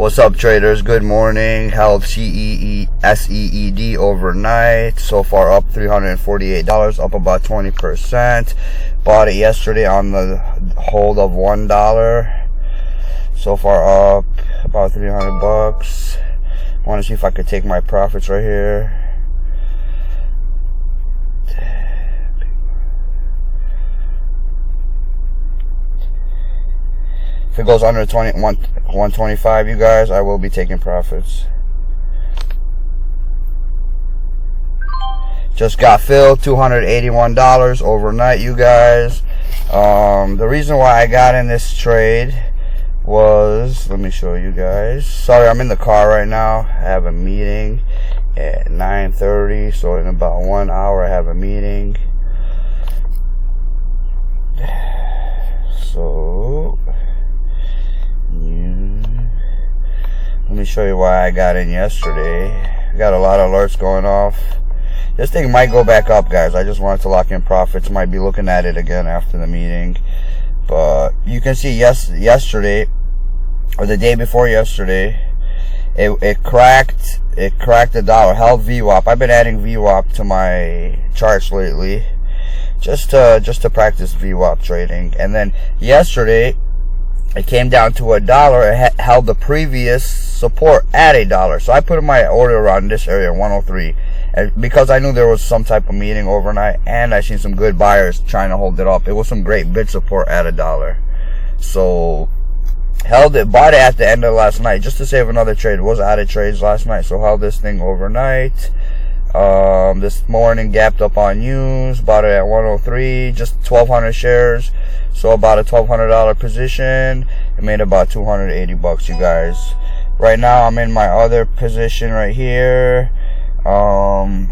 What's up, traders? Good morning. Held SEED overnight. So far up $348, up about 20%. Bought it yesterday on the hold of $1. So far up about 300 bucks. Want to see if I could take my profits right here. If it goes under 125, you guys, I will be taking profits. Just got filled, $281 overnight, you guys. The reason why I got in this trade was, let me show you guys. Sorry, I'm in the car right now. I have a meeting at 9:30, so in about 1 hour I have a meeting. So let me show you why I got in yesterday. I got a lot of alerts going off. This thing might go back up, guys. I just wanted to lock in profits. Might be looking at it again after the meeting. But you can see yesterday, or the day before yesterday, it cracked the dollar, held VWAP. I've been adding VWAP to my charts lately, just to practice VWAP trading. And then yesterday, it came down to $1. It held the previous support at $1. So I put my order around this area, 103. And because I knew there was some type of meeting overnight, and I seen some good buyers trying to hold it up. It was some great bid support at $1. So held it, bought it at the end of last night just to save another trade. It was out of trades last night, so held this thing overnight. This morning gapped up on news, bought it at 103, just 1,200 shares, so about a $1,200 position. It made about 280 bucks, you guys. Right now I'm in my other position right here,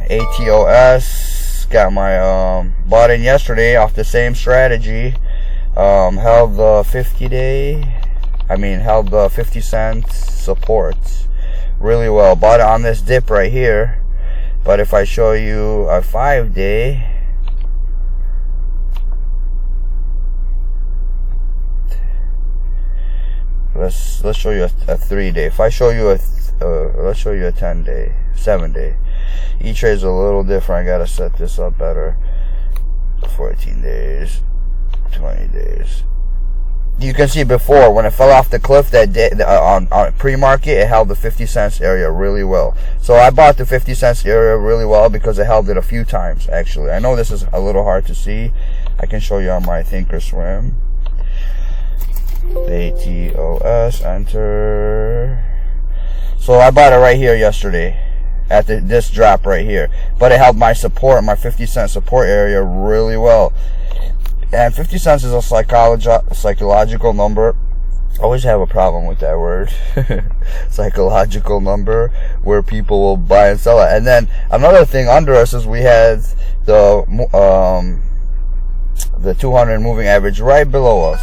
ATOS. Got my bought in yesterday off the same strategy. Held the 50-cent support really well. Bought it on this dip right here. But if I show you a 5-day, let's show you a 3-day. If I show you let's show you a 10-day, 7-day. Each trade is a little different. I gotta set this up better. 14 days, 20 days. You can see before, when it fell off the cliff that day on pre-market, it held the 50 cents area really well. So I bought the 50 cents area really well because it held it a few times, actually. I know this is a little hard to see. I can show you on my Thinkorswim. ATOS, enter. So I bought it right here yesterday at this drop right here. But it held my support, my 50 cent support area really well. And 50 cents is a psychological number. I always have a problem with that word. Psychological number, where people will buy and sell it. And then another thing under us is we had the 200 moving average right below us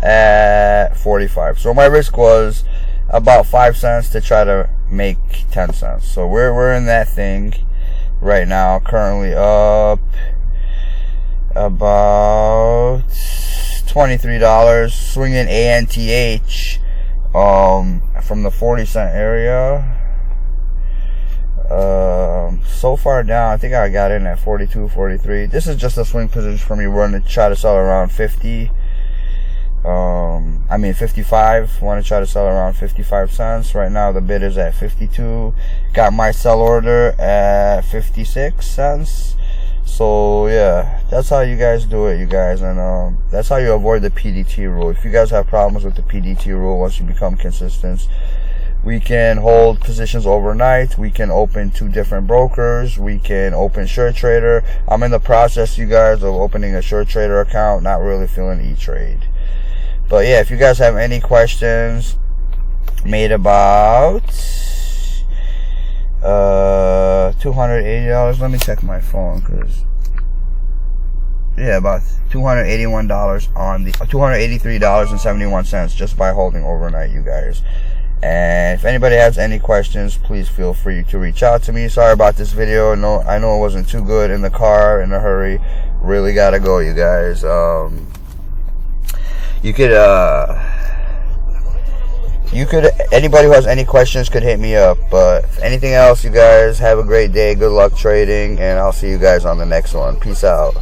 at 45. So my risk was about 5 cents to try to make 10 cents. So we're in that thing right now, currently up about $23, swinging ANTH from the 40-cent area. So far down, I think I got in at 42, 43. This is just a swing position for me. We're going to try to sell around 50. 55. Want to try to sell around 55 cents. Right now the bid is at 52. Got my sell order at 56 cents. So yeah, that's how you guys do it, you guys, and that's how you avoid the PDT rule. If you guys have problems with the PDT rule, once you become consistent, we can hold positions overnight. We can open 2 different brokers. We can open SureTrader. I'm in the process, you guys, of opening a SureTrader account. Not really feeling E-Trade. But yeah, if you guys have any questions, made about $280. Let me check my phone, cause yeah, about $281 on the $283.71 just by holding overnight, you guys. And if anybody has any questions, please feel free to reach out to me. Sorry about this video. No, I know it wasn't too good in the car in a hurry. Really gotta go, you guys. You could Anybody who has any questions could hit me up. But if anything else, you guys have a great day. Good luck trading, and I'll see you guys on the next one. Peace out.